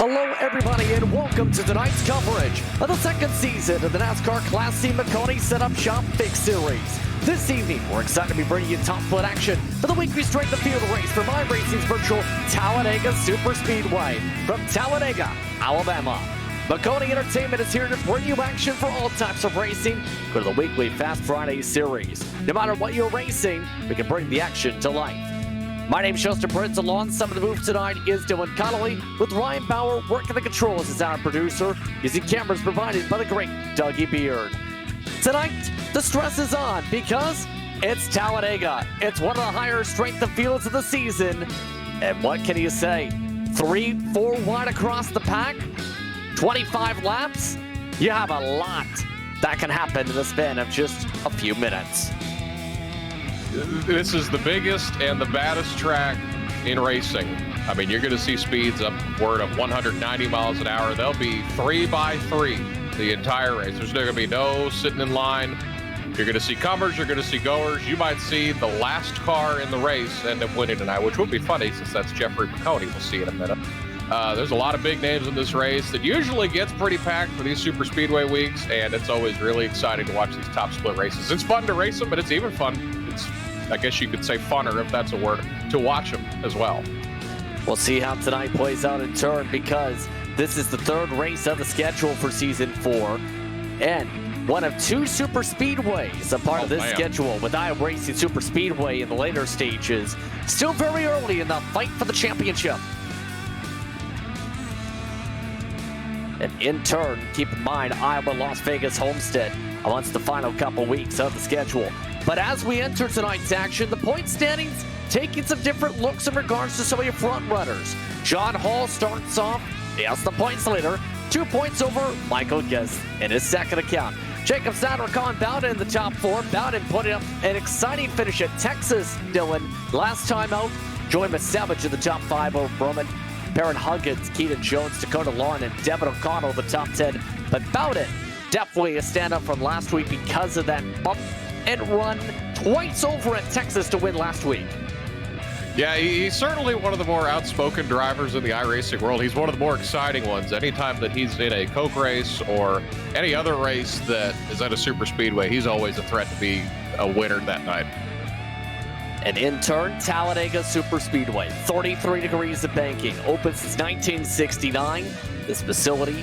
Hello everybody and welcome to tonight's coverage of the second season of the NASCAR Class C Maconi Setup Shop Fix Series. This evening, we're excited to be bringing you top split action for the weekly strength of field race for iRacing's virtual Talladega Superspeedway from Talladega, Alabama. Maconi Entertainment is here to bring you action for all types of racing. Go to the weekly Fast Friday series. No matter what you're racing, we can bring the action to life. My name's Justin Prince. Alongside of the booth tonight is Dylan Connolly, with Ryan Bauer working the controls as our producer, using cameras provided by the great Dougie Beard. Tonight, the stress is on because it's Talladega. It's one of the higher strength of fields of the season. And what can you say? 3-4 wide across the pack? 25 laps? You have a lot that can happen in the span of just a few minutes. This is the biggest and the baddest track in racing. I mean, you're going to see speeds upward of 190 miles an hour. They'll be 3x3 the entire race. There's going to be no sitting in line. You're going to see comers, you're going to see goers. You might see the last car in the race end up winning tonight, which would be funny since that's Jeffrey Maconi. We'll see in a minute. There's a lot of big names in this race that usually gets pretty packed for these super speedway weeks, and it's always really exciting to watch these top split races. It's fun to race them, but it's even fun. It's, I guess you could say, funner, if that's a word, to watch them as well. We'll see how tonight plays out in turn, because this is the third race of the schedule for Season 4, and one of two super speedways a part of this schedule, with iRacing Super Speedway in the later stages. Still very early in the fight for the championship. And in turn, keep in mind, Iowa Las Vegas Homestead amongst the final couple weeks of the schedule. But as we enter tonight's action, the point standings taking some different looks in regards to some of your front runners. John Hall starts off as the points leader, 2 points over Michael Guest in his second account. Jacob Snyder, Colin Bowden in the top four. Bowden putting up an exciting finish at Texas, Dylan. Last time out, Joey Savage in the top five over Broman. Baron Huggins, Keaton Jones, Dakota Lawn, and Devin O'Connell the top 10. But Bowden, definitely a stand-up from last week because of that bump and run twice over at Texas to win last week. Yeah, he's certainly one of the more outspoken drivers in the iRacing world. He's one of the more exciting ones. Anytime that he's in a Coke race or any other race that is at a super speedway, he's always a threat to be a winner that night. And in turn, Talladega Super Speedway, 33 degrees of banking, open since 1969. This facility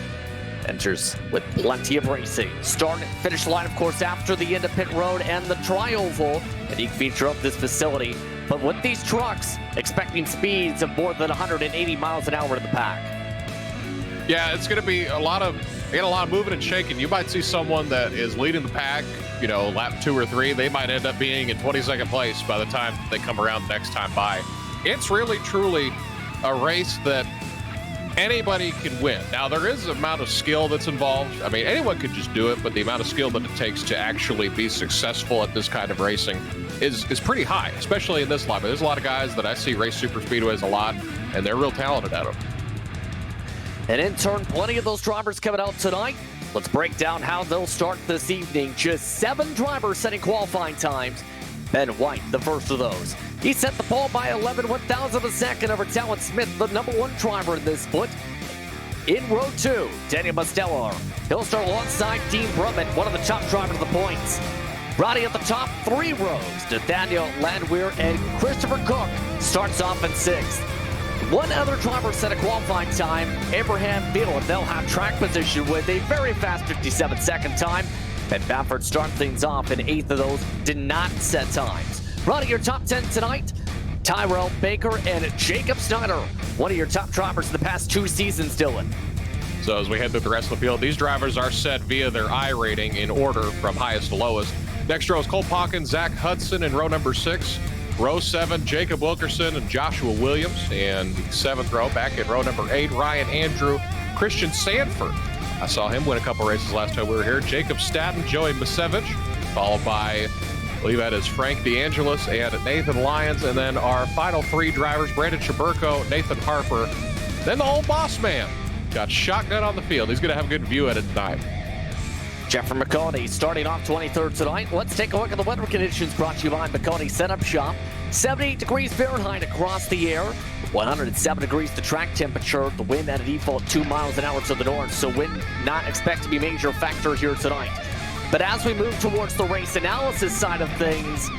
enters with plenty of racing. Start and finish line, of course, after the end of pit road and the tri-oval, a unique feature of this facility. But with these trucks, expecting speeds of more than 180 miles an hour to the pack. Yeah, it's going to be a lot of moving and shaking. You might see someone that is leading the pack, you know, lap 2 or 3. They might end up being in 22nd place by the time they come around the next time by. It's really, truly a race that anybody can win. Now, there is an amount of skill that's involved. I mean, anyone could just do it, but the amount of skill that it takes to actually be successful at this kind of racing is pretty high, especially in this line. But there's a lot of guys that I see race super speedways a lot, and they're real talented at them. And in turn, plenty of those drivers coming out tonight. Let's break down how they'll start this evening. Just 7 drivers setting qualifying times. Ben White, the first of those. He set the pole by 11 1,000 of a second over Talon Smith, the number 1 driver in this split. In row 2, Daniel Mostello. He'll start alongside Dean Brummett, one of the top drivers of the points. Roddy at the top 3 rows. Nathaniel Landwehr and Christopher Cook starts off in 6th. One other driver set a qualifying time, Abraham Beadle, and they'll have track position with a very fast 57-second time. Ben Baffert starts things off, and 8th of those did not set times. Running your top 10 tonight, Tyrell Baker and Jacob Snyder, one of your top drivers in the past 2 seasons, Dylan. So as we head through the rest of the field, these drivers are set via their I rating in order from highest to lowest. Next row is Cole Pawkins, Zach Hudson in row number 6. Row 7, Jacob Wilkerson and Joshua Williams. And the 7th row, back in row number 8, Ryan Andrew, Christian Sanford. I saw him win a couple races last time we were here. Jacob Staton, Joey Misevich, followed by, I believe that is Frank DeAngelis and Nathan Lyons. And then our final 3 drivers, Brandon Chaburko, Nathan Harper. Then the old boss man got shotgun on the field. He's going to have a good view at it tonight. Jeffrey Maconi starting off 23rd tonight. Let's take a look at the weather conditions brought to you by Maconi Setup Shop. 78 degrees Fahrenheit across the air. 107 degrees the track temperature. The wind at a default 2 miles an hour to the north, so wind not expect to be a major factor here tonight. But as we move towards the race analysis side of things,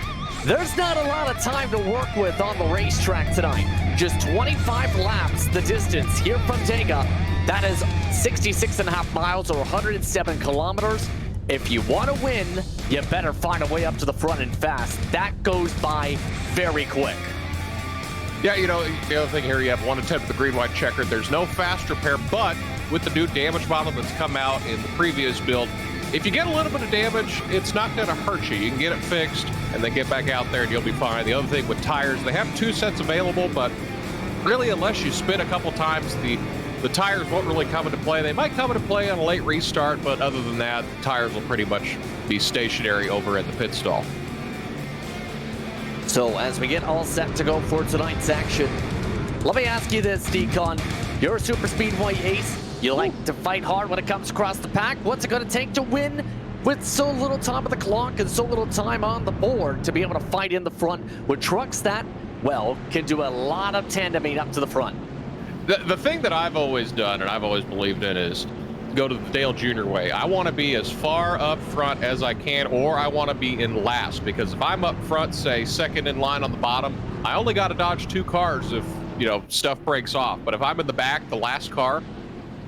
there's not a lot of time to work with on the racetrack tonight. Just 25 laps the distance here from Talladega. That is 66.5 miles or 107 kilometers. If you want to win, you better find a way up to the front and fast. That goes by very quick. Yeah, you know, the other thing here, you have 1 attempt at the green-white checkered. There's no fast repair, but with the new damage model that's come out in the previous build, if you get a little bit of damage, it's not going to hurt you. You can get it fixed and then get back out there and you'll be fine. The other thing with tires, they have 2 sets available, but really unless you spin a couple times, the tires won't really come into play. They might come into play on a late restart, but other than that, the tires will pretty much be stationary over at the pit stall. So as we get all set to go for tonight's action, let me ask you this, Decon. You're a super speedway ace. You like to fight hard when it comes across the pack. What's it going to take to win with so little time on the clock and so little time on the board to be able to fight in the front with trucks that, well, can do a lot of tandeming up to the front? The thing that I've always done and I've always believed in is go to the Dale Jr. way. I want to be as far up front as I can, or I want to be in last, because if I'm up front, say second in line on the bottom, I only got to dodge 2 cars if, you know, stuff breaks off. But if I'm in the back, the last car,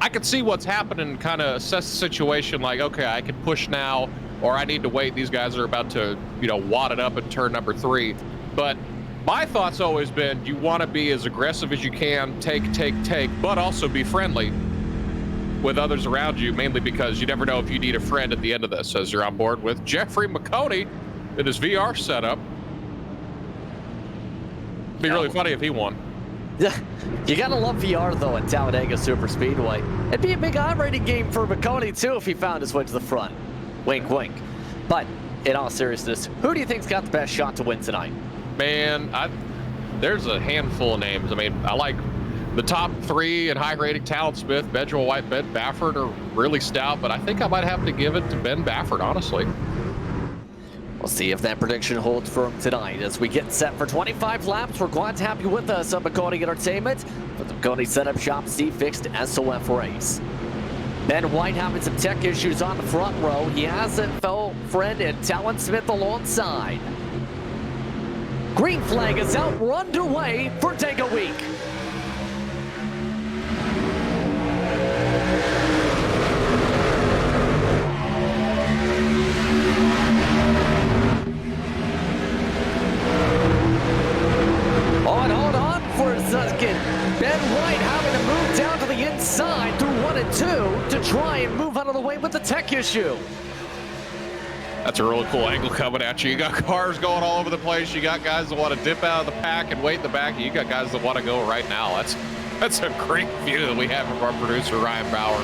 I can see what's happening and kind of assess the situation like, okay, I can push now, or I need to wait. These guys are about to, you know, wad it up in turn number 3. But my thought's always been you want to be as aggressive as you can, take, but also be friendly with others around you, mainly because you never know if you need a friend at the end of this, as you're on board with Jeffrey Maconi in his VR setup. It'd be really funny if he won. You gotta love VR though at Talladega Super Speedway. It'd be a big iRating game for Maconi too if he found his way to the front. Wink, wink. But in all seriousness, who do you think's got the best shot to win tonight? Man, there's a handful of names. I mean, I like the top 3 in high rating: Talon Smith, Bedwell White, Ben Baffert are really stout, but I think I might have to give it to Ben Baffert, honestly. We'll see if that prediction holds firm tonight as we get set for 25 laps. We're glad to have you with us on Maconi Entertainment for the Maconi Setup Shop C-Fixed S.O.F race. Ben White having some tech issues on the front row. He has a fellow friend and Talon Smith alongside. Green flag is out. We're underway for Talladega Week. Hold on for a second. Ben White having to move down to the inside through 1 and 2 to try and move out of the way with the tech issue. That's a really cool angle coming at you. You got cars going all over the place. You got guys that want to dip out of the pack and wait in the back. You got guys that want to go right now. That's a great view that we have from our producer, Ryan Bauer.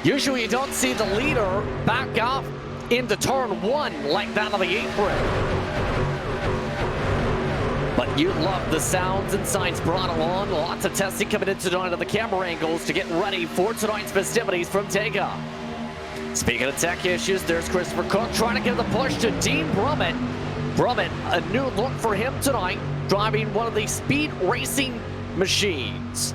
Usually you don't see the leader back off into turn 1 like that on the apron. But you love the sounds and signs brought along. Lots of testing coming in tonight on the camera angles to get ready for tonight's festivities from Talladega. Speaking of tech issues, there's Christopher Cook trying to give the push to Dean Brummett. Brummett, a new look for him tonight, driving one of the speed racing machines.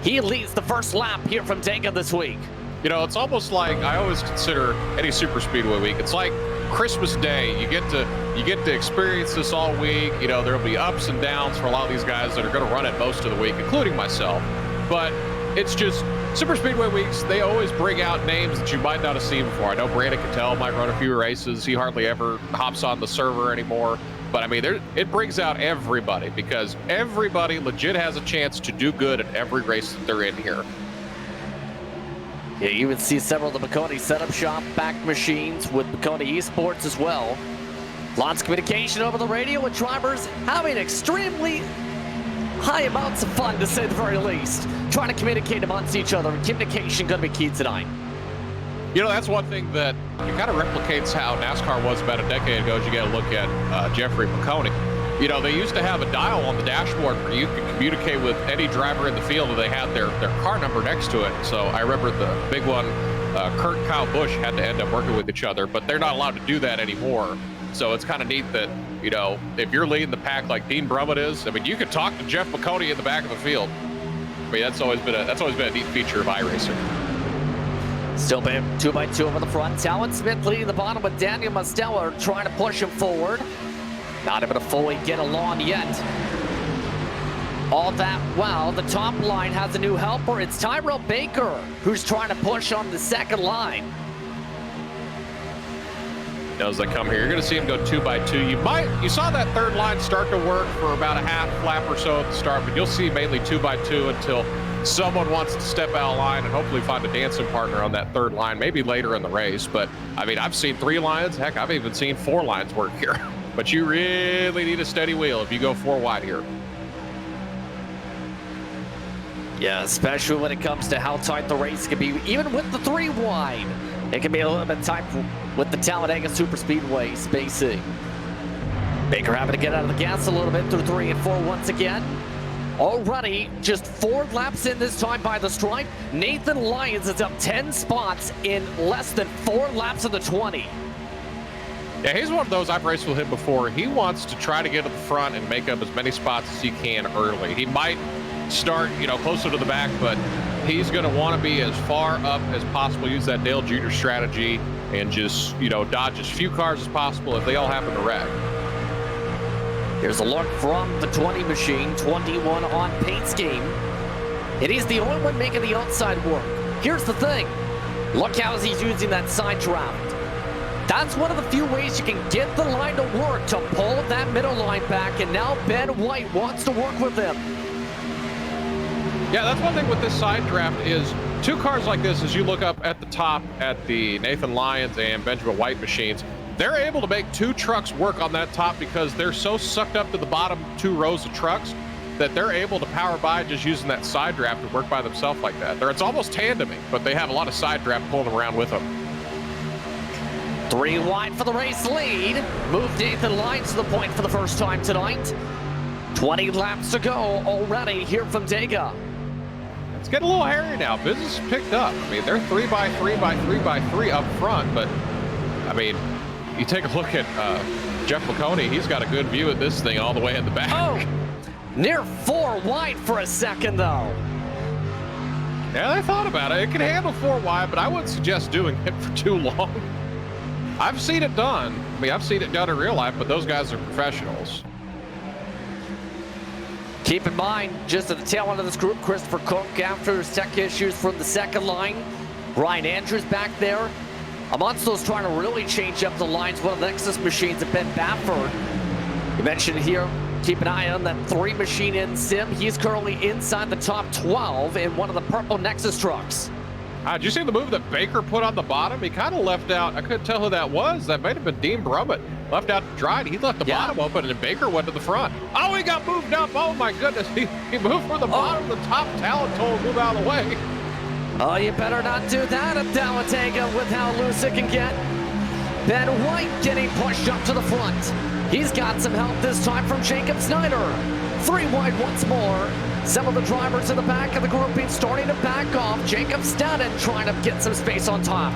He leads the first lap here from Talladega this week. You know, it's almost like I always consider any super speedway week. It's like Christmas Day. You get to experience this all week. You know, there'll be ups and downs for a lot of these guys that are going to run it most of the week, including myself. But it's just super speedway weeks. They always bring out names that you might not have seen before. I know Brandon Cattell might run a few races. He hardly ever hops on the server anymore. But I mean, it brings out everybody because everybody legit has a chance to do good at every race that they're in here. Yeah, you even see several of the Maconi Setup Shop back machines with Maconi Esports as well. Lots of communication over the radio with drivers having extremely high amounts of fun, to say the very least. Trying to communicate amongst each other, and communication going to be key tonight. You know, that's one thing that it kind of replicates how NASCAR was about a decade ago. As you got to look at Jeffrey Maconi. You know, they used to have a dial on the dashboard where you could communicate with any driver in the field, and they had their car number next to it. So I remember the big one Kurt and Kyle Busch had to end up working with each other, but they're not allowed to do that anymore. So it's kind of neat that, you know, if you're leading the pack like Dean Brummett is, I mean, you could talk to Jeff Maconi in the back of the field. I mean, that's always been a neat feature of iRacing. Still been 2x2 over the front. Talon Smith leading the bottom with Daniel Mastella trying to push him forward. Not able to fully get along yet. All that while the top line has a new helper. It's Tyrell Baker who's trying to push on the second line. As they come here, you're going to see him go 2x2. You saw that third line start to work for about a half lap or so at the start, but you'll see mainly 2x2 until someone wants to step out of line and hopefully find a dancing partner on that third line, maybe later in the race. But I mean, I've seen 3 lines. Heck, I've even seen 4 lines work here. But you really need a steady wheel if you go 4 wide here. Yeah, especially when it comes to how tight the race can be, even with the 3 wide. It can be a little bit tight with the Talladega Superspeedway spacing. Baker having to get out of the gas a little bit through 3 and 4 once again. Already just 4 laps in this time by the stripe. Nathan Lyons is up 10 spots in less than 4 laps of the 20. Yeah, he's one of those, I've raced with him before. He wants to try to get to the front and make up as many spots as he can early. He might start, you know, closer to the back, but he's going to want to be as far up as possible, use that Dale Jr. strategy, and just, you know, dodge as few cars as possible if they all happen to wreck. Here's a look from the 20 machine, 21 on paint scheme. And he's the only one making the outside work. Here's the thing. Look how he's using that side draft. That's one of the few ways you can get the line to work, to pull that middle line back, and now Ben White wants to work with him. Yeah, that's one thing with this side draft is 2 cars like this, as you look up at the top at the Nathan Lyons and Benjamin White machines, they're able to make 2 trucks work on that top because they're so sucked up to the bottom 2 rows of trucks that they're able to power by just using that side draft to work by themselves like that. It's almost tandeming, but they have a lot of side draft pulling them around with them. 3 wide for the race lead. Moved Nathan Lyons to the point for the first time tonight. 20 laps to go already here from Dega. It's getting a little hairy now. Business is picked up. I mean, they're 3x3x3x3 up front, but I mean, you take a look at Jeff Maconi. He's got a good view of this thing all the way in the back. Oh, near 4 wide for a second, though. Yeah, they thought about it. It can handle 4 wide, but I wouldn't suggest doing it for too long. I've seen it done. I mean, I've seen it done in real life, but those guys are professionals. Keep in mind, just at the tail end of this group, Christopher Cook after his tech issues from the second line. Ryan Andrews back there. Amongst trying to really change up the lines. One of the Nexus machines at Ben Bafford. You mentioned here, keep an eye on that 3 machine in Sim. He's currently inside the top 12 in one of the purple Nexus trucks. Did you see the move that Baker put on the bottom? He kind of left out, I couldn't tell who that was. That might have been Dean Brummett. Left out to dry. He left the bottom open, and Baker went to the front. Oh, he got moved up. Oh, my goodness. He moved from the bottom to the top. Talent told him to move out of the way. Oh, you better not do that at Talladega with how loose it can get. Ben White getting pushed up to the front. He's got some help this time from Jacob Snyder. 3 wide once more. Some of the drivers in the back of the grouping starting to back off. Jacob Staden trying to get some space on top.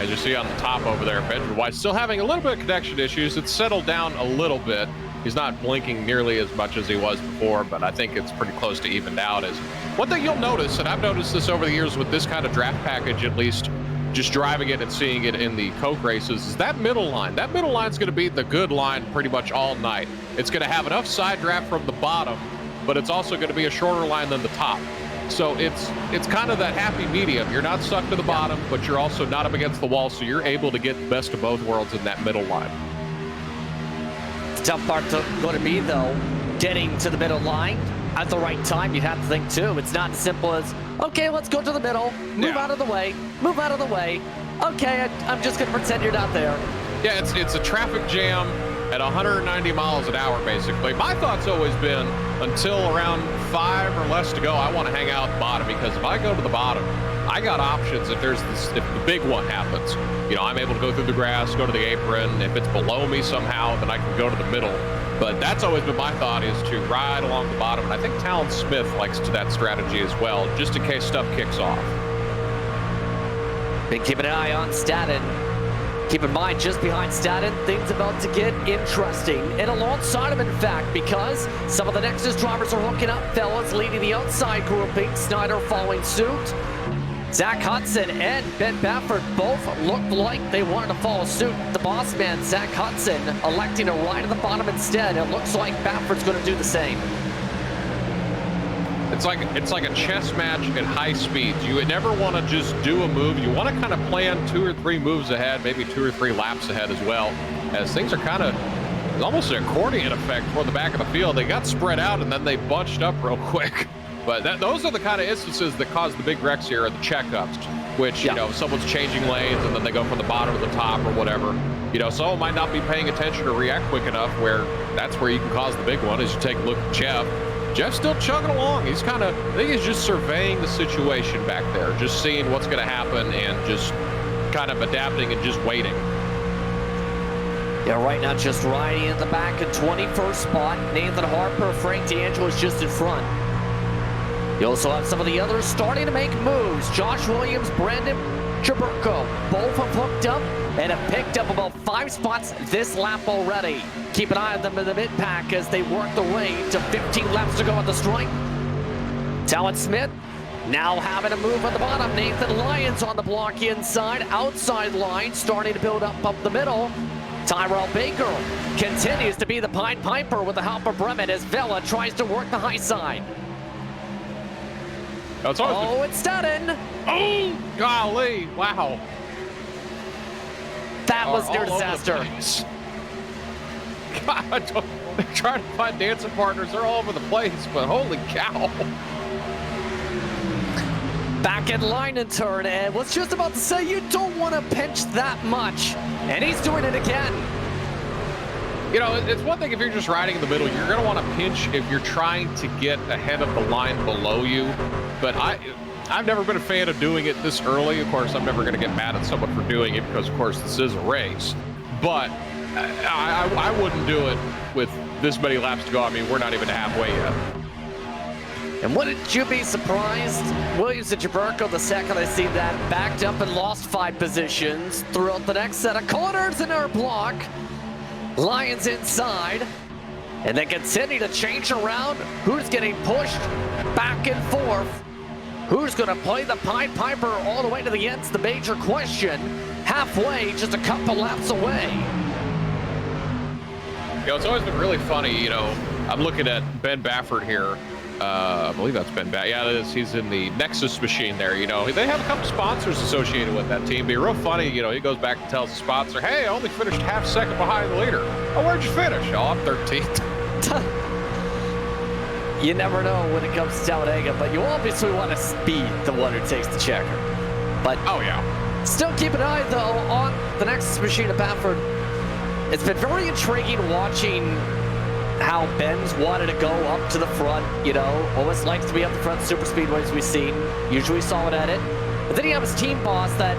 As you see on the top over there, Benjamin White still having a little bit of connection issues. It's settled down a little bit. He's not blinking nearly as much as he was before, but I think it's pretty close to evened out. Is one thing you'll notice, and I've noticed this over the years with this kind of draft package, at least just driving it and seeing it in the Coke races, is that middle line. That middle line is going to be the good line pretty much all night. It's going to have enough side draft from the bottom, but it's also going to be a shorter line than the top. So it's kind of that happy medium. You're not stuck to the bottom, but you're also not up against the wall, so you're able to get the best of both worlds in that middle line. The tough part going to be, though, getting to the middle line at the right time. You have to think, too. It's not as simple as, okay, let's go to the middle, move out of the way, move out of the way. Okay, I'm just going to pretend you're not there. Yeah, it's a traffic jam at 190 miles an hour, basically. My thought's always been, until around 5 or less to go, I want to hang out at the bottom, because if I go to the bottom, I got options. If the big one happens, you know, I'm able to go through the grass, go to the apron. If it's below me somehow, then I can go to the middle. But that's always been my thought, is to ride along the bottom. And I think Talon Smith likes to that strategy as well, just in case stuff kicks off. Been keeping an eye on Staten. Keep in mind, just behind Staten, things about to get interesting. And alongside him, in fact, because some of the Nexus drivers are hooking up, fellas, leading the outside grouping. Snyder following suit. Zach Hudson and Ben Baffert both looked like they wanted to follow suit. The boss man, Zach Hudson, electing to ride at the bottom instead. It looks like Baffert's going to do the same. It's like a chess match at high speeds. You would never want to just do a move. You want to kind of plan 2 or 3 moves ahead, maybe 2 or 3 laps ahead as well, as things are kind of almost an accordion effect toward the back of the field. They got spread out and then they bunched up real quick. But those are the kind of instances that cause the big wrecks here, are the checkups, which, you know, someone's changing lanes and then they go from the bottom to the top or whatever. You know, someone might not be paying attention or react quick enough, where that's where you can cause the big one. As you take a look at Jeff. Jeff's still chugging along. He's kind of, I think he's just surveying the situation back there, just seeing what's going to happen and just kind of adapting and just waiting. Yeah, right now just riding in the back at 21st spot. Nathan Harper, Frank D'Angelo is just in front. You also have some of the others starting to make moves. Josh Williams, Brandon Chaburko, both have hooked up and have picked up about 5 spots this lap already. Keep an eye on them in the mid-pack as they work their way to 15 laps to go at the stripe. Talon Smith now having a move on the bottom. Nathan Lyons on the block inside. Outside line starting to build up the middle. Tyrell Baker continues to be the Pied Piper with the help of Bremen as Vela tries to work the high side. It's Staten. Oh, golly. Wow. That was near disaster. God, they're trying to find dancing partners. They're all over the place, but holy cow. Back in line and turn, and was just about to say you don't want to pinch that much. And he's doing it again. You know, it's one thing if you're just riding in the middle. You're going to want to pinch if you're trying to get ahead of the line below you. But I've never been a fan of doing it this early. Of course, I'm never going to get mad at someone for doing it because, of course, this is a race. But I wouldn't do it with this many laps to go. I mean, we're not even halfway yet. And wouldn't you be surprised? Williams and Chaburko, the second I see that, backed up and lost 5 positions throughout the next set of corners in our block. Lions inside, and they continue to change around. Who's getting pushed back and forth? Who's going to play the Pied Piper all the way to the end? It's the major question. Halfway, just a couple laps away. You know, it's always been really funny. You know, I'm looking at Ben Baffert here. I believe that's Ben Baffert. Yeah, it is. He's in the Nexus machine there. You know, they have a couple sponsors associated with that team. Be real funny. You know, he goes back and tells the sponsor, "Hey, I only finished half second behind the leader." "Oh, where'd you finish?" "Oh, I'm 13th. You never know when it comes to Talladega, but you obviously want to beat the one who takes the checker. But oh yeah, still keep an eye though on the Nexus machine at Baffert. It's been very intriguing watching how Ben's wanted to go up to the front, you know, always likes to be up the front super speedways we've seen, usually solid at it. But then you have his team boss that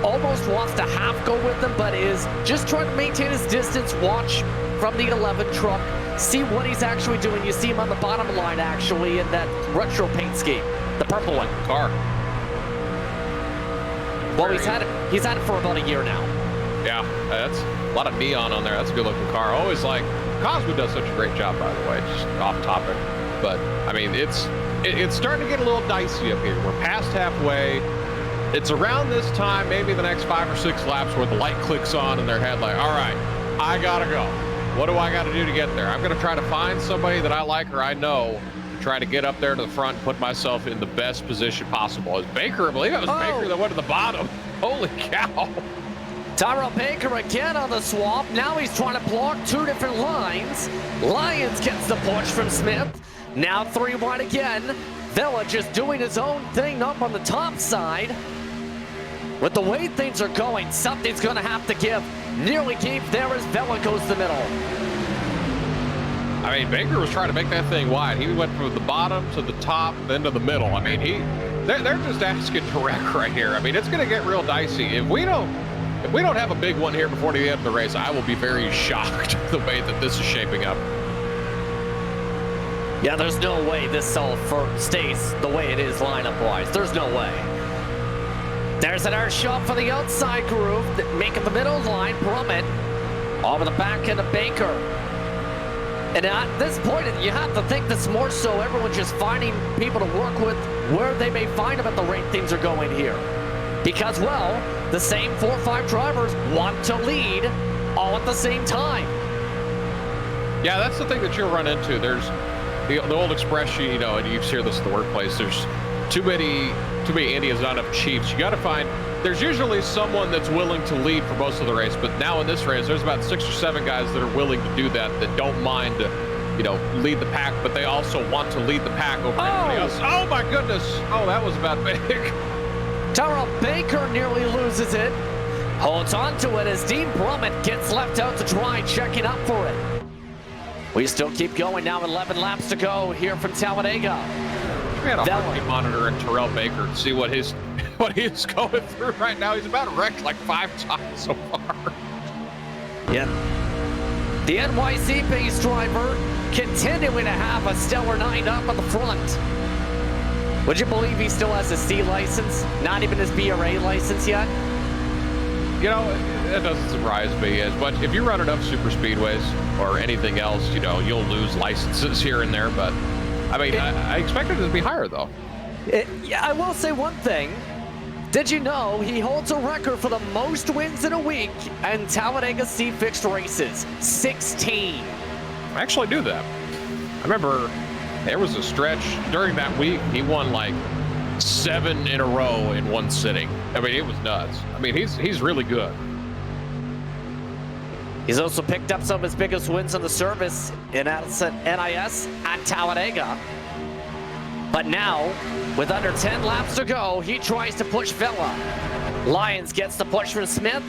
almost wants to half go with him, but is just trying to maintain his distance, watch from the 11 truck, see what he's actually doing. You see him on the bottom line actually in that retro paint scheme, the purple one. Car. Well, he's had it for about a year now. Yeah, that's a lot of neon on there. That's a good looking car. Always like, Cosmo does such a great job, by the way, just off topic. But I mean, it's starting to get a little dicey up here. We're past halfway. It's around this time, maybe the next 5 or 6 laps, where the light clicks on in their head like, all right, I gotta go. What do I gotta do to get there? I'm gonna try to find somebody that I like or I know, try to get up there to the front and put myself in the best position possible. As Baker, I believe it was Baker that went to the bottom. Holy cow. Tyrell Baker again on the swap. Now he's trying to block 2 different lines. Lyons gets the push from Smith. Now 3 wide again. Vela just doing his own thing up on the top side. With the way things are going, something's going to have to give. Nearly gave there as Vela goes to the middle. I mean, Baker was trying to make that thing wide. He went from the bottom to the top, then to the middle. I mean, they're just asking to wreck right here. I mean, it's going to get real dicey. If we don't have a big one here before the end of the race, I will be very shocked the way that this is shaping up. Yeah, there's no way this all stays the way it is lineup-wise. There's no way. There's an air shot for the outside groove, making the middle line. Brummett over the back end of Baker. And at this point, you have to think this more so everyone's just finding people to work with where they may find them at the rate things are going here. Because, well, the same 4 or 5 drivers want to lead all at the same time. Yeah, that's the thing that you'll run into. There's the old expression, you know, and you hear this in the workplace, there's too many Indians, not enough Chiefs. You got to find, there's usually someone that's willing to lead for most of the race, but now in this race, there's about 6 or 7 guys that are willing to do that don't mind to, you know, lead the pack, but they also want to lead the pack over everybody else. Oh my goodness! Oh, that was about big. Terrell Baker nearly loses it. Holds on to it as Dean Brummett gets left out to try checking up for it. We still keep going now, 11 laps to go here from Talladega. We had a heartbeat monitor in Terrell Baker to see what he's going through right now. He's about wrecked like 5 times so far. Yeah. The NYC-based driver continuing to have a stellar night up at the front. Would you believe he still has his C license? Not even his BRA license yet? You know, it doesn't surprise me as much. If you run enough super speedways or anything else, you know, you'll lose licenses here and there, but I mean, I expected it to be higher, though. Yeah, I will say one thing. Did you know he holds a record for the most wins in a week in Talladega C-Fixed races? 16. I actually knew that. I remember there was a stretch during that week, he won like 7 in a row in one sitting. I mean, it was nuts. I mean, he's really good. He's also picked up some of his biggest wins on the service in NIS at Talladega. But now, with under 10 laps to go, he tries to push Villa. Lyons gets the push from Smith.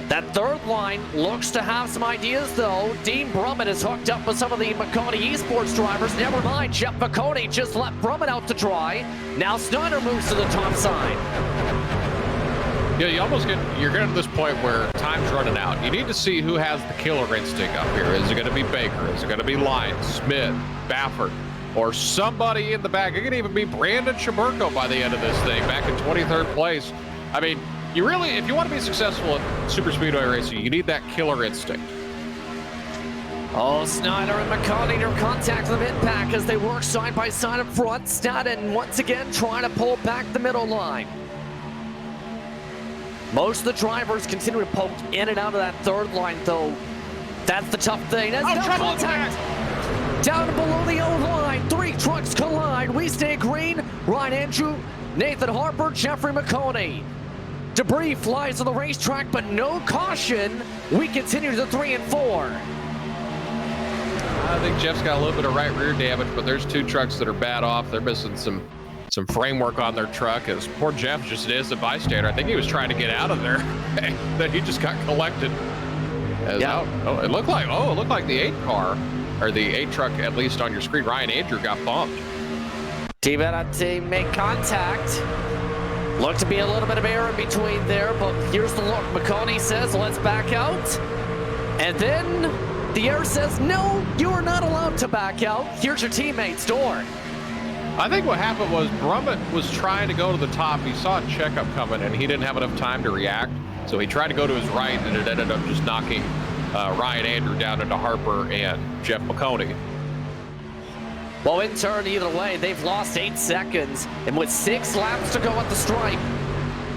That third line looks to have some ideas, though. Dean Brummett is hooked up with some of the Maconi esports drivers. Never mind, Jeff Maconi just left Brummett out to dry. Now Snyder moves to the top side. Yeah, you're getting to this point where time's running out. You need to see who has the killer instinct up here. Is it going to be Baker? Is it going to be Lyons, Smith, Baffert, or somebody in the back? It could even be Brandon Shaburko by the end of this thing, back in 23rd place. I mean, you really, if you want to be successful at super speedway racing, you need that killer instinct. Oh, Snyder and Maconi are contact the mid-pack as they work side by side up front. Staden once again trying to pull back the middle line. Most of the drivers continue to poke in and out of that third line, though. That's the tough thing. That's no contact. Down below the O line, 3 trucks collide. We stay green. Ryan Andrew, Nathan Harper, Jeffrey Maconi. Debris flies on the racetrack, but no caution. We continue to 3 and 4. I think Jeff's got a little bit of right rear damage, but there's 2 trucks that are bad off. They're missing some framework on their truck. As poor Jeff just is a bystander. I think he was trying to get out of there. Then he just got collected. Oh, it looked like the 8 car, or the 8 truck, at least on your screen. Ryan Andrew got bumped. Team on team make contact. Looked to be a little bit of air in between there, but here's the look. Maconi says, let's back out. And then the air says, no, you are not allowed to back out. Here's your teammate's door. I think what happened was Brummett was trying to go to the top. He saw a checkup coming, and he didn't have enough time to react. So he tried to go to his right, and it ended up just knocking Ryan Andrew down into Harper and Jeff Maconi. Well, in turn, either way, they've lost 8 seconds. And with 6 laps to go at the stripe,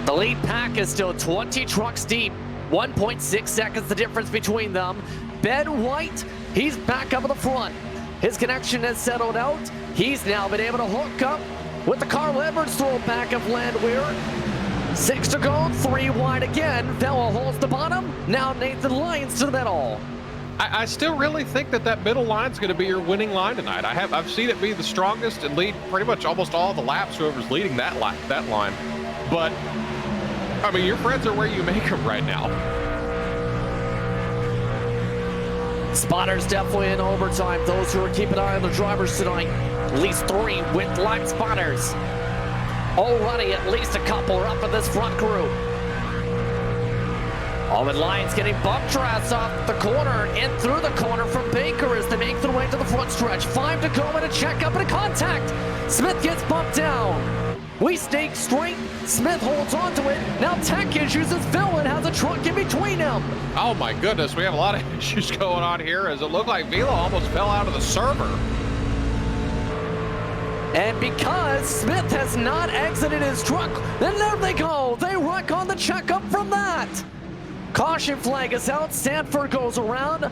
the lead pack is still 20 trucks deep. 1.6 seconds the difference between them. Ben White, he's back up at the front. His connection has settled out. He's now been able to hook up with the Carl Edwards throwback of Landwehr. 6 to go, 3 wide again. Vella holds the bottom. Now Nathan Lyons to the middle. I still really think that middle line's going to be your winning line tonight. I've seen it be the strongest and lead pretty much almost all the laps, whoever's leading that line. But, I mean, your friends are where you make them right now. Spotters definitely in overtime. Those who are keeping an eye on the drivers tonight, at least 3 with line spotters. Already at least a couple are up in this front group. Owen Lyons getting bump drafts off the corner and through the corner from Baker as they make their way to the front stretch. 5 to go and a check up and a contact. Smith gets bumped down. We stay straight. Smith holds on to it. Now tech issues as Villain has a truck in between them. Oh my goodness, we have a lot of issues going on here as it looked like Vila almost fell out of the server. And because Smith has not exited his truck, then there they go. They wreck on the checkup from that. Caution flag is out. Sanford goes around.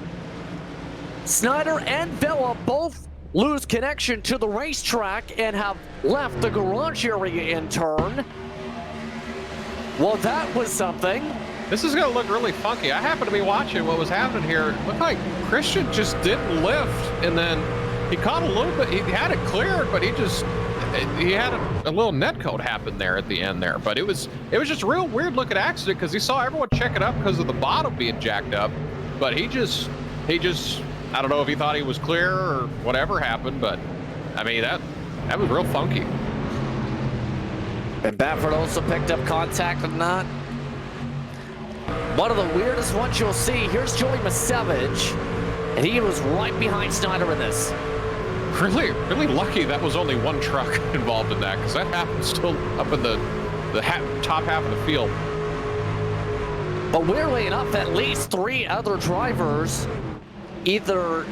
Snyder and Villa both lose connection to the racetrack and have left the garage area in turn. Well, that was something. This is going to look really funky. I happened to be watching what was happening here. It looked like Christian just didn't lift, and then he caught a little bit. He had it cleared, but he had a little net code happen there at the end there. But it was just a real weird looking accident because he saw everyone check it up because of the bottom being jacked up. But he just I don't know if he thought he was clear or whatever happened, but I mean that was real funky. And Baffert also picked up contact and not. One of the weirdest ones you'll see. Here's Joey Masevich, and he was right behind Snyder in this. Really lucky that was only one truck involved in that, because that happened still up in the top half of the field. But weirdly enough, at least 3 other drivers either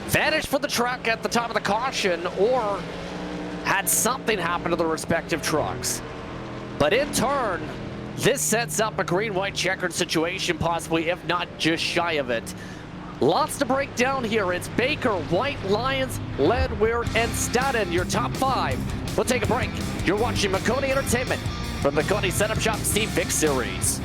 vanished from the truck at the top of the caution or had something happen to their respective trucks. But in turn, this sets up a green-white checkered situation, possibly, if not just shy of it. Lots to break down here. It's Baker, White, Lyons, Ledweir, and Staden, your top 5. We'll take a break. You're watching Maconi Entertainment from the Maconi Setup Shop C-Fix Series.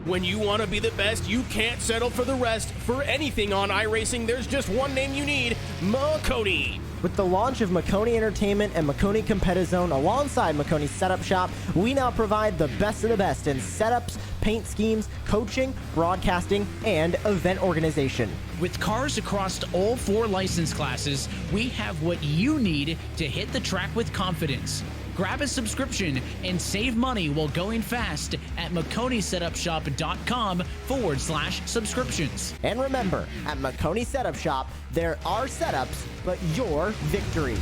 When you want to be the best, you can't settle for the rest. For anything on iRacing, there's just one name you need, Maconi. With the launch of Maconi Entertainment and Maconi Competizone alongside Maconi Setup Shop, we now provide the best of the best in setups, paint schemes, coaching, broadcasting, and event organization. With cars across all 4 license classes, we have what you need to hit the track with confidence. Grab a subscription and save money while going fast at MaconiSetupShop.com/subscriptions. And remember, at Maconi Setup Shop, there are setups, but your victories.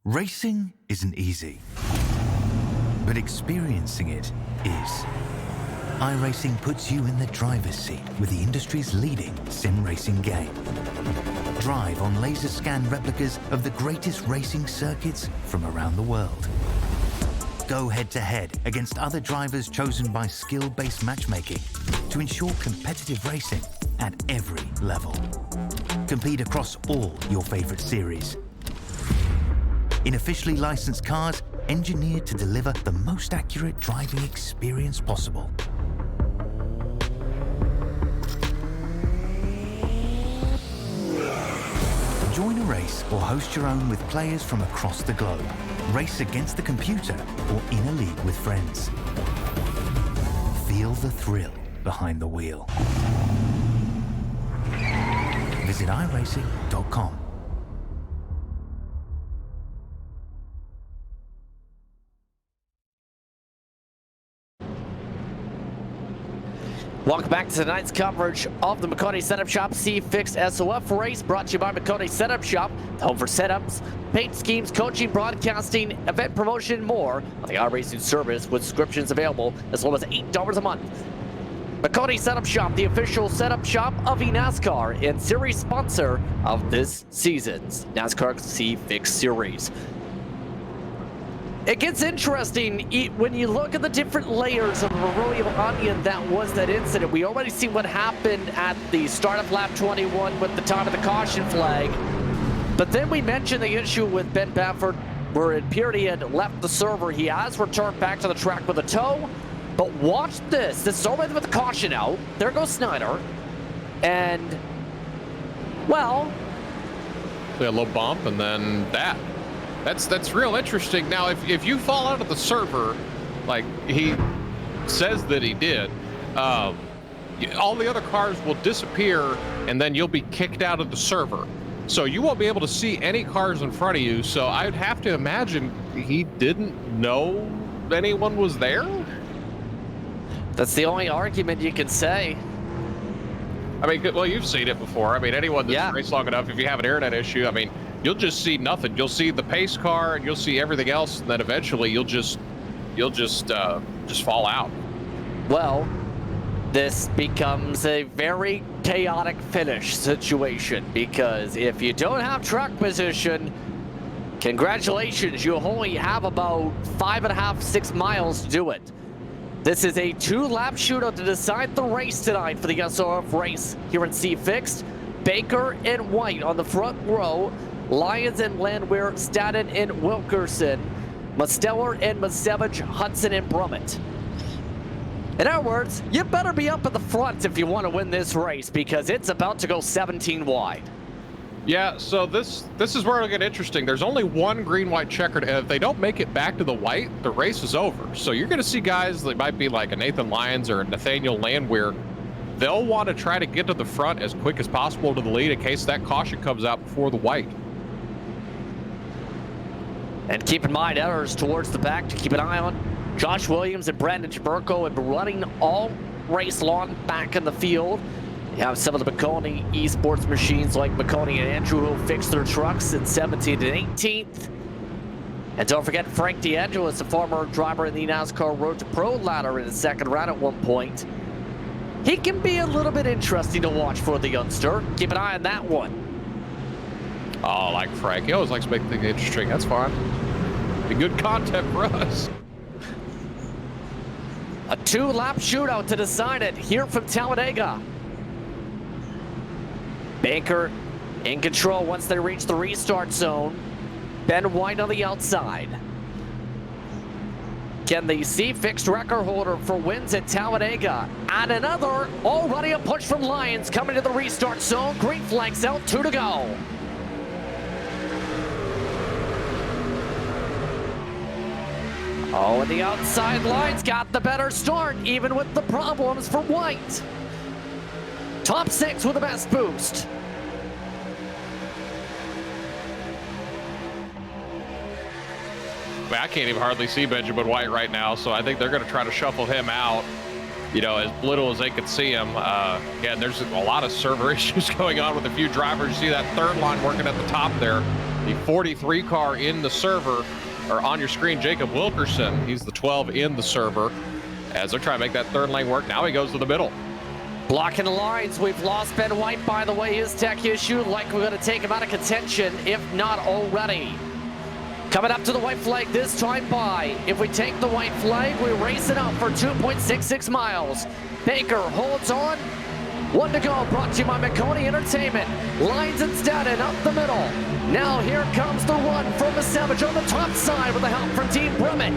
Racing isn't easy, but experiencing it is. iRacing puts you in the driver's seat with the industry's leading sim racing game. Drive on laser scan replicas of the greatest racing circuits from around the world. Go head to head against other drivers chosen by skill-based matchmaking to ensure competitive racing at every level. Compete across all your favorite series. In officially licensed cars, engineered to deliver the most accurate driving experience possible. Join a race or host your own with players from across the globe. Race against the computer or in a league with friends. Feel the thrill behind the wheel. Visit iRacing.com. Welcome back to tonight's coverage of the Maconi Setup Shop C-Fix S.O.F race, brought to you by Maconi Setup Shop, home for setups, paint schemes, coaching, broadcasting, event promotion, more on the iRacing service with subscriptions available as low as $8 a month. Maconi Setup Shop, the official setup shop of eNASCAR and series sponsor of this season's NASCAR C-Fix Series. It gets interesting when you look at the different layers of the royal onion that was that incident. We already see what happened at the start of lap 21 with the time of the caution flag. But then we mentioned the issue with Ben Baffert where Impurity had left the server. He has returned back to the track with a tow. But watch this. This is already with the caution out. There goes Snyder. And, well... A little bump and then that. That's real interesting. Now, if you fall out of the server, like he says that he did, all the other cars will disappear, and then you'll be kicked out of the server. So you won't be able to see any cars in front of you. So I'd have to imagine he didn't know anyone was there. That's the only argument you can say. I mean, well, you've seen it before. I mean, anyone that's raced long enough, if you have an internet issue, I mean, you'll just see nothing. You'll see the pace car, and you'll see everything else, and then eventually you'll just fall out. Well, this becomes a very chaotic finish situation, because if you don't have track position, congratulations, you only have about 5.5, 6 miles to do it. This is a 2-lap shootout to decide the race tonight for the S.O.F race here in C Fixed. Baker and White on the front row, Lyons and Landwehr, Staden and Wilkerson, Musteller and Masevich, Hudson and Brummett. In other words, you better be up at the front if you want to win this race, because it's about to go 17 wide. Yeah, so this is where it'll get interesting. There's only one green-white checkered, and if they don't make it back to the white, the race is over. So you're going to see guys that might be like a Nathan Lyons or a Nathaniel Landwehr. They'll want to try to get to the front as quick as possible to the lead in case that caution comes out before the white. And keep in mind, errors towards the back to keep an eye on. Josh Williams and Brandon Chaburko have been running all race long back in the field. You have some of the Maconi esports machines like Maconi and Andrew who fixed their trucks in 17th and 18th. And don't forget Frank DeAngelis, a former driver in the NASCAR Road to Pro ladder in the second round at one point. He can be a little bit interesting to watch for the youngster. Keep an eye on that one. Oh, like Frank. He always likes to make things interesting. That's fine. Be good content for us. A 2-lap shootout to decide it here from Talladega. Baker in control once they reach the restart zone. Ben White on the outside. Can the C-Fixed record holder for wins at Talladega add another? Already a push from Lyons coming to the restart zone. Green flags out, 2 to go. Oh, and the outside line's got the better start, even with the problems for White. Top 6 with the best boost. I can't even hardly see Benjamin White right now, so I think they're going to try to shuffle him out, you know, as little as they can see him. Again, there's a lot of server issues going on with a few drivers. You see that third line working at the top there. The 43 car in the server, or on your screen, Jacob Wilkerson. He's the 12 in the server as they're trying to make that third lane work. Now he goes to the middle. Blocking the lines. We've lost Ben White, by the way. His tech issue, like we're going to take him out of contention, if not already. Coming up to the white flag this time by. If we take the white flag, we race it up for 2.66 miles. Baker holds on. 1 to go, brought to you by Maconi Entertainment. Lines and Staden up the middle. Now here comes the run from Masevich on the top side with the help from Team Brummett.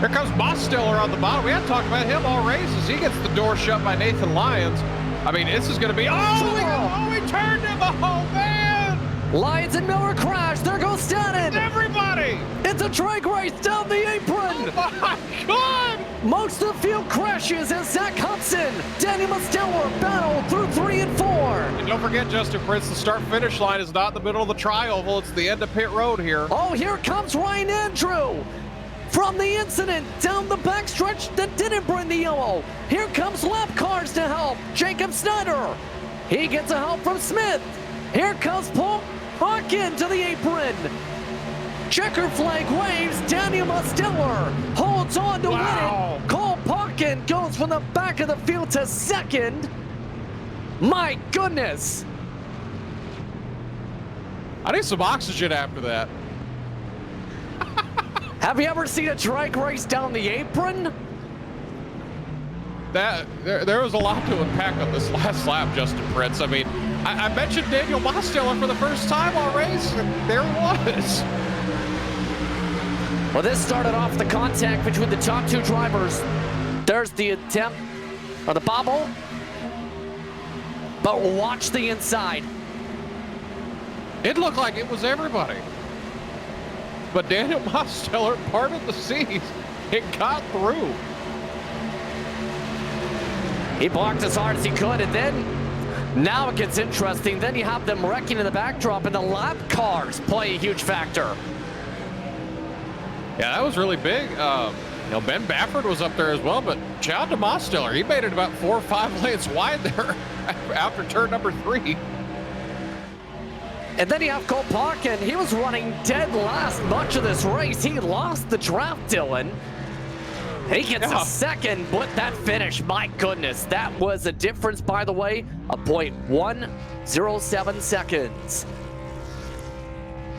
Here comes Mosteller on the bottom. We haven't talked about him all race as he gets the door shut by Nathan Lyons. I mean, this is going to be... Oh, he turned him! Oh, man! Lyons and Miller crash. There goes Staden. Everybody! It's a drag race down the apron. Oh, my God! Most of the field crashes as Zach Hudson, Daniel Musteller battle through 3 and 4. And don't forget, Justin Prince, the start-finish line is not in the middle of the tri-oval. It's the end of pit road here. Oh, here comes Ryan Andrew. From the incident down the backstretch that didn't bring the yellow. Here comes lap cars to help. Jacob Snyder. He gets a help from Smith. Here comes Paul Hawkin to the apron. Checker flag waves. Daniel Musteller holds on to win it. Cole Parkin goes from the back of the field to second. My goodness. I need some oxygen after that. Have you ever seen a drag race down the apron? There was a lot to unpack on this last lap, Justin Prince. I mean, I mentioned Daniel Mosteller for the first time all race, and there he was. Well, this started off the contact between the top 2 drivers. There's the attempt on the bobble. But watch the inside. It looked like it was everybody. But Daniel Mosteller parted the seas. It got through. He blocked as hard as he could, and then now it gets interesting. Then you have them wrecking in the backdrop, and the lap cars play a huge factor. Yeah, that was really big. Ben Baffert was up there as well, but Chad DeMosteller, he made it about 4 or 5 lanes wide there after turn number 3. And then you have Cole Parkin. He was running dead last much of this race. He lost the draft, Dylan. He gets a second, but that finish, my goodness, that was a difference, by the way, of 0.107 seconds.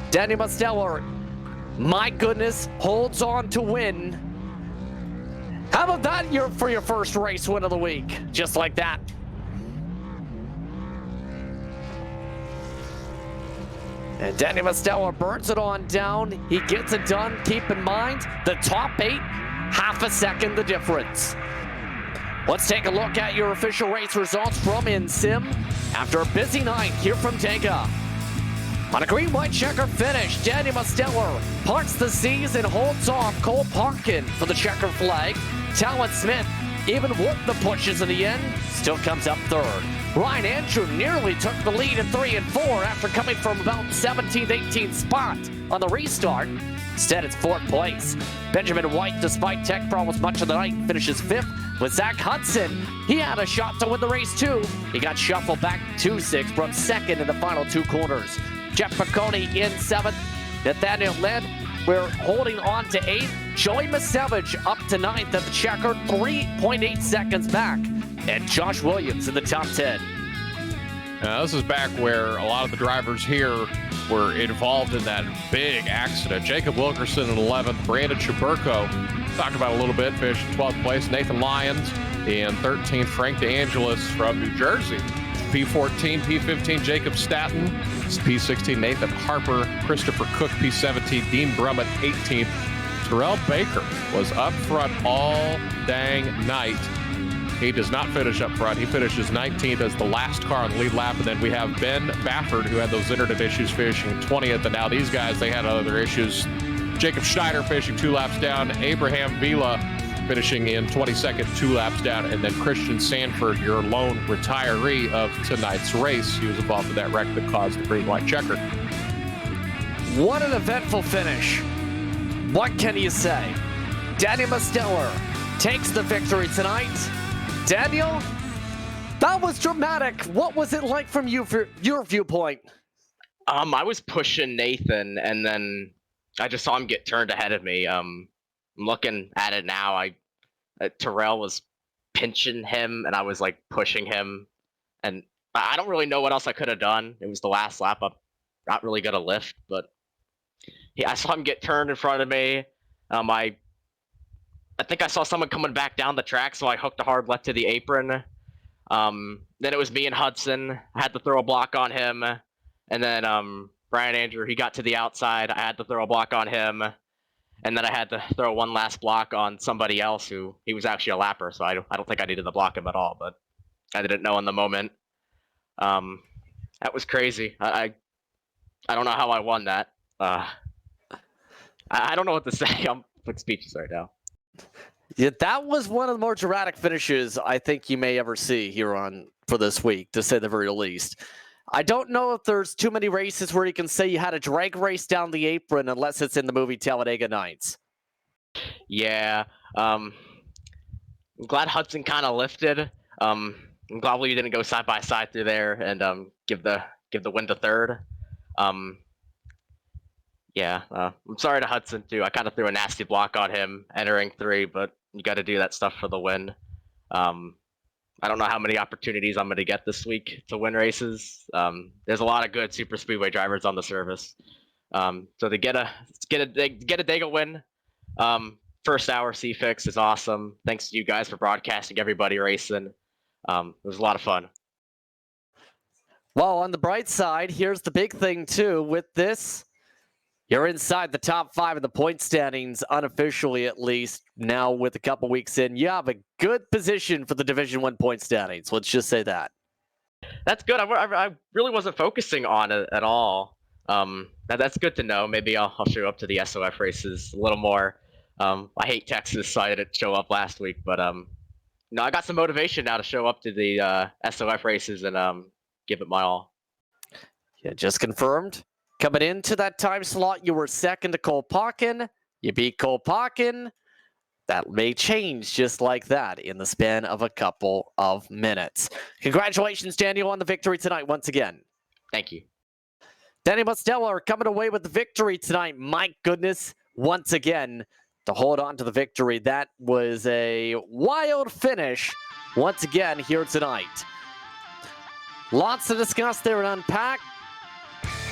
Danny Mosteller, my goodness, holds on to win. How about that for your first race win of the week? Just like that. And Danny Mosteller burns it on down. He gets it done. Keep in mind, the top 8, half a second the difference. Let's take a look at your official race results from InSim. After a busy night here from Dega. On a green-white checker finish, Danny Mosteller parts the C's and holds off Cole Parkin for the checker flag. Talon Smith, even with the pushes in the end, still comes up third. Ryan Andrew nearly took the lead in 3 and 4 after coming from about 17th, 18th spot on the restart. Instead, it's 4th place. Benjamin White, despite tech problems much of the night, finishes 5th. With Zach Hudson, he had a shot to win the race too. He got shuffled back to 6th from 2nd in the final 2 corners. Jeff Maconi in 7th. Nathaniel Led, we're holding on to 8th. Joey Masevich up to 9th at the checker, 3.8 seconds back. And Josh Williams in the top 10. Now, this is back where a lot of the drivers here were involved in that big accident. Jacob Wilkerson in 11th, Brandon Chaburko, talked about a little bit, finished in 12th place. Nathan Lyons in 13th, Frank DeAngelis from New Jersey. P14, P15, Jacob Staton. P16, Nathan Harper. Christopher Cook, P17, Dean Brummett, 18th. Terrell Baker was up front all dang night. He does not finish up front. He finishes 19th as the last car on the lead lap. And then we have Ben Baffert, who had those internet issues, finishing 20th. And now these guys, they had other issues. Jacob Schneider finishing 2 laps down. Abraham Vila finishing in 22nd, 2 laps down. And then Christian Sanford, your lone retiree of tonight's race. He was involved in that wreck that caused the green-white checker. What an eventful finish. What can you say? Danny Mosteller takes the victory tonight. Daniel, that was dramatic. What was it like from your viewpoint? I was pushing Nathan, and then I just saw him get turned ahead of me. I'm looking at it now. Terrell was pinching him, and I was like pushing him, and I don't really know what else I could have done. It was the last lap. I'm not really gonna lift, but yeah, I saw him get turned in front of me. I think I saw someone coming back down the track, so I hooked a hard left to the apron. Then it was me and Hudson. I had to throw a block on him. And then Brian Andrew, he got to the outside. I had to throw a block on him. And then I had to throw one last block on somebody else he was actually a lapper, so I don't think I needed to block him at all, but I didn't know in the moment. That was crazy. I don't know how I won that. I don't know what to say. I'm like speechless right now. Yeah, that was one of the more dramatic finishes I think you may ever see here for this week, to say the very least. I don't know if there's too many races where you can say you had a drag race down the apron unless it's in the movie Talladega Nights. Yeah. I'm glad Hudson kind of lifted. I'm glad we didn't go side by side through there and give the win to third. Yeah, I'm sorry to Hudson too. I kind of threw a nasty block on him entering 3, but you got to do that stuff for the win. I don't know how many opportunities I'm going to get this week to win races. There's a lot of good super speedway drivers on the service. So to get a Dega win, first hour C-Fix is awesome. Thanks to you guys for broadcasting everybody racing. It was a lot of fun. Well, on the bright side, here's the big thing too. With this, you're inside the top 5 of the point standings, unofficially at least. Now, with a couple weeks in, you have a good position for the Division 1 point standings. Let's just say that. That's good. I really wasn't focusing on it at all. That's good to know. Maybe I'll show up to the S.O.F races a little more. I hate Texas, so I didn't show up last week, but No, I got some motivation now to show up to the S.O.F races and give it my all. Yeah, just confirmed. Coming into that time slot, you were second to Kolpakin. You beat Kolpakin. That may change just like that in the span of a couple of minutes. Congratulations, Daniel, on the victory tonight once again. Thank you. Danny Mostello coming away with the victory tonight. My goodness, once again, to hold on to the victory. That was a wild finish once again here tonight. Lots to discuss there and unpack.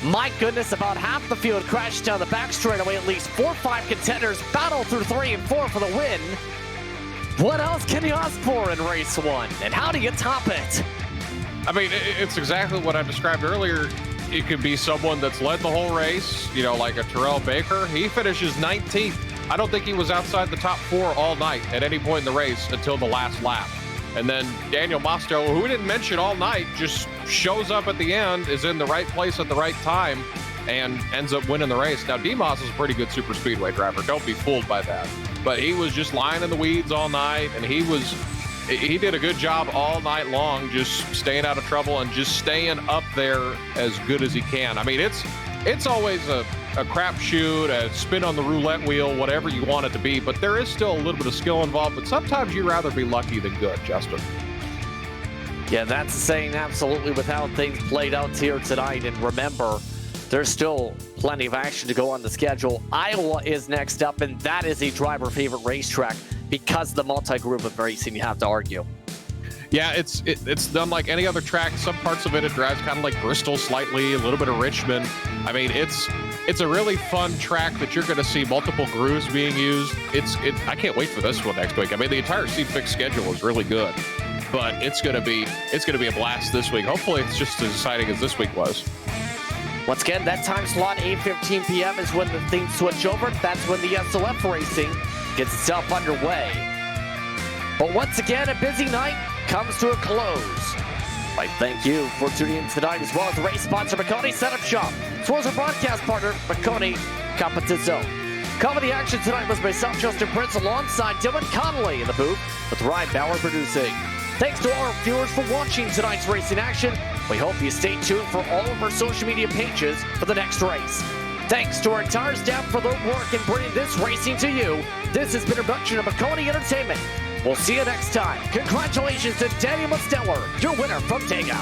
My goodness, about half the field crashed down the back straightaway. At least 4 or 5 contenders battle through 3 and 4 for the win. What else can you ask for in race 1? And how do you top it? I mean, it's exactly what I described earlier. It could be someone that's led the whole race, you know, like a Terrell Baker. He finishes 19th. I don't think he was outside the top 4 all night at any point in the race until the last lap. And then Daniel Mostello, who we didn't mention all night, just shows up at the end, is in the right place at the right time, and ends up winning the race. Now, D-Moss is a pretty good super speedway driver. Don't be fooled by that. But he was just lying in the weeds all night, and he did a good job all night long, just staying out of trouble and just staying up there as good as he can. I mean, it's always a crapshoot, a spin on the roulette wheel, whatever you want it to be, but there is still a little bit of skill involved, but sometimes you'd rather be lucky than good, Justin. Yeah, that's saying absolutely with how things played out here tonight. And remember, there's still plenty of action to go on the schedule. Iowa is next up, and that is a driver favorite racetrack because of the multi-group of racing, you have to argue. Yeah, it's done like any other track. Some parts of it drives kind of like Bristol slightly, a little bit of Richmond. I mean, it's a really fun track that you're going to see multiple grooves being used. I can't wait for this one next week. I mean, the entire C6 schedule is really good, but it's going to be a blast this week. Hopefully, it's just as exciting as this week was. Once again, that time slot, 8:15 p.m. is when the things switch over. That's when the S.O.F racing gets itself underway. But once again, a busy night comes to a close. I thank you for tuning in tonight, as well as the race sponsor, Maconi Setup Shop, as well as our broadcast partner, Maconi Competition. Comedy action tonight was myself, Justin Prince, alongside Dylan Connolly in the booth, with Ryan Bauer producing. Thanks to all our viewers for watching tonight's racing action. We hope you stay tuned for all of our social media pages for the next race. Thanks to our entire staff for their work in bringing this racing to you. This has been a production of Maconi Entertainment. We'll see you next time. Congratulations to Daniel Mostello, your winner from Talladega.